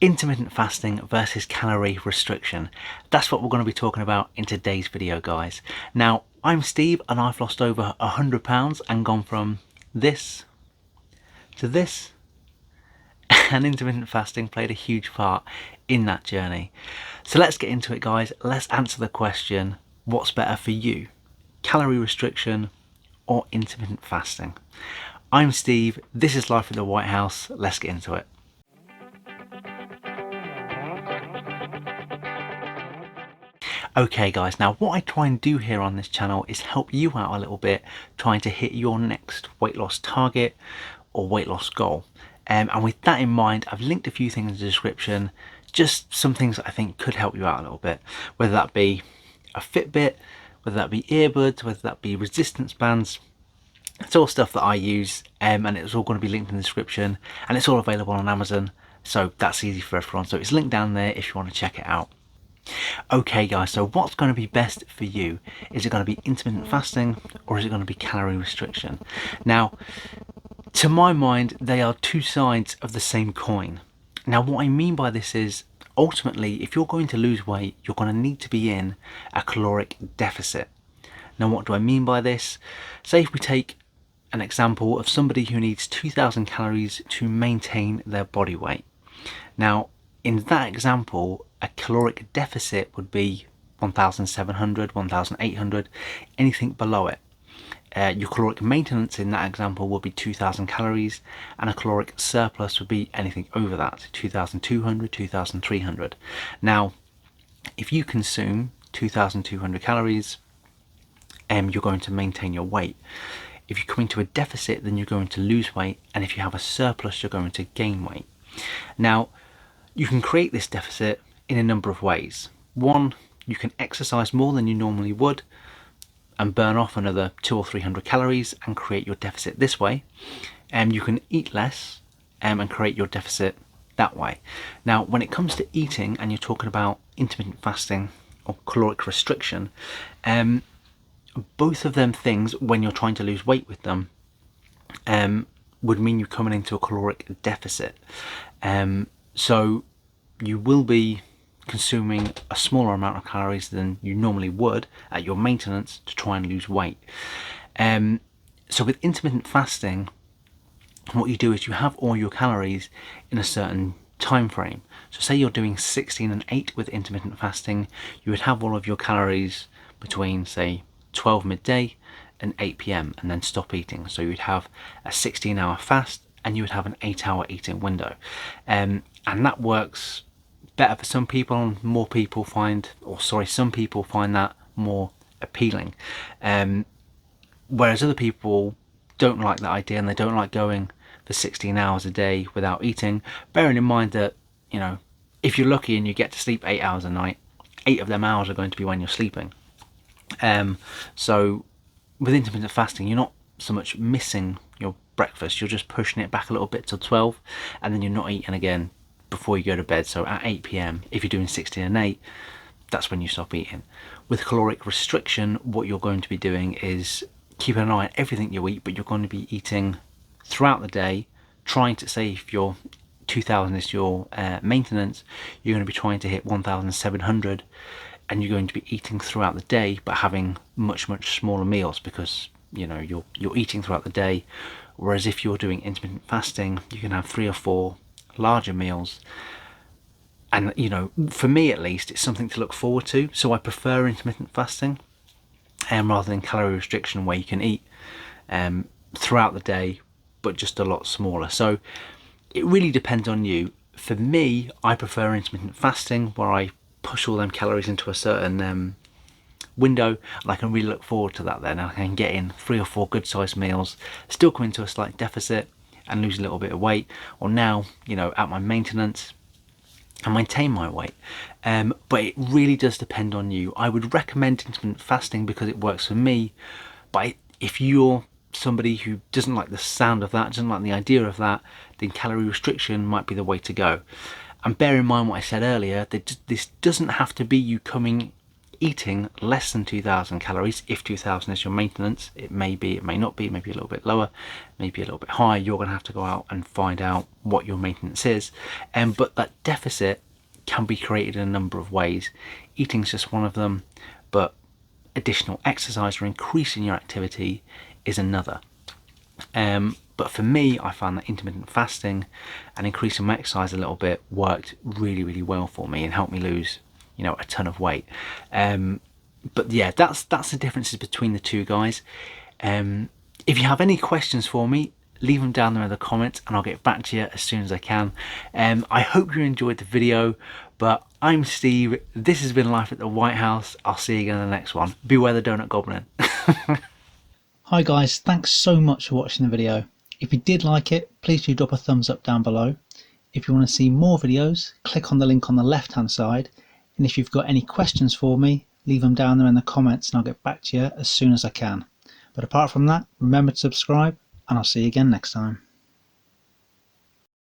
Intermittent fasting versus calorie restriction. That's what we're going to be talking about in today's video, guys. Now, I'm Steve and I've lost over 100 pounds and gone from this to this, and intermittent fasting played a huge part in that journey. So let's get into it, guys. Let's answer the question, what's better for you, calorie restriction or intermittent fasting? I'm Steve, this is Life at the White House. Let's get into it. Okay guys, now what I try and do here on this channel is help you out a little bit trying to hit your next weight loss target or weight loss goal. And with that in mind, I've linked a few things in the description, just some things that I think could help you out a little bit, whether that be a Fitbit, whether that be earbuds, whether that be resistance bands. It's all stuff that I use, and it's all going to be linked in the description, and it's all available on Amazon, so that's easy for everyone. So it's linked down there if you want to check it out. Okay guys, so what's going to be best for you? Is it going to be intermittent fasting or is it going to be calorie restriction? Now, to my mind, they are two sides of the same coin. Now, what I mean by this is, ultimately, if you're going to lose weight, you're going to need to be in a caloric deficit. Now, what do I mean by this? Say if we take an example of somebody who needs 2,000 calories to maintain their body weight. Now, in that example, a caloric deficit would be 1,700, 1,800, anything below it. Your caloric maintenance in that example would be 2,000 calories, and a caloric surplus would be anything over that, 2,200, 2,300. Now, if you consume 2,200 calories, you're going to maintain your weight. If you come into a deficit, then you're going to lose weight, and if you have a surplus, you're going to gain weight. Now, you can create this deficit in a number of ways. One, you can exercise more than you normally would and burn off another 200 or 300 calories and create your deficit this way. You can eat less and create your deficit that way. Now, when it comes to eating and you're talking about intermittent fasting or caloric restriction, both of them things, when you're trying to lose weight with them, would mean you're coming into a caloric deficit. So you will be consuming a smaller amount of calories than you normally would at your maintenance to try and lose weight. So with intermittent fasting, what you do is you have all your calories in a certain time frame. So say you're doing 16 and 8 with intermittent fasting, you would have all of your calories between, say, 12 midday and 8 p.m. and then stop eating. So you'd have a 16-hour fast and you would have an 8-hour eating window. And that works better for some people, and some people find that more appealing. Whereas other people don't like that idea and they don't like going for 16 hours a day without eating, bearing in mind that, you know, if you're lucky and you get to sleep 8 hours a night, 8 of them hours are going to be when you're sleeping. So with intermittent fasting, you're not so much missing your breakfast, you're just pushing it back a little bit till 12, and then you're not eating again before you go to bed. So at 8 p.m, if you're doing 16 and 8, that's when you stop eating. With caloric restriction, what you're going to be doing is keeping an eye on everything you eat, but you're going to be eating throughout the day, trying to, say if your 2,000 is your maintenance, you're going to be trying to hit 1,700, and you're going to be eating throughout the day, but having much smaller meals, because you know you're eating throughout the day. Whereas if you're doing intermittent fasting, you can have 3 or 4 larger meals, and you know, for me at least, it's something to look forward to. So I prefer intermittent fasting rather than calorie restriction, where you can eat throughout the day but just a lot smaller. So it really depends on you. For me, I prefer intermittent fasting, where I push all them calories into a certain window, and I can really look forward to that. Then I can get in 3 or 4 good sized meals, still come into a slight deficit and lose a little bit of weight, or now, you know, at my maintenance and maintain my weight. But it really does depend on you. I would recommend intermittent fasting because it works for me, but if you're somebody who doesn't like the sound of that, doesn't like the idea of that, then calorie restriction might be the way to go. And bear in mind what I said earlier, that this doesn't have to be you coming eating less than 2,000 calories, if 2,000 is your maintenance, it may be, it may not be, maybe a little bit lower, maybe a little bit higher. You're going to have to go out and find out what your maintenance is. But that deficit can be created in a number of ways. Eating's just one of them, but additional exercise or increasing your activity is another. But for me, I found that intermittent fasting and increasing my exercise a little bit worked really, really well for me and helped me lose, you know, a ton of weight. But yeah, that's the differences between the two, guys. If you have any questions for me, leave them down there in the comments and I'll get back to you as soon as I can. I hope you enjoyed the video, but I'm Steve. This has been Life at the White House. I'll see you again in the next one. Beware the donut goblin. Hi guys, thanks so much for watching the video. If you did like it, please do drop a thumbs up down below. If you want to see more videos, click on the link on the left hand side. And if you've got any questions for me, leave them down there in the comments and I'll get back to you as soon as I can. But apart from that, remember to subscribe and I'll see you again next time.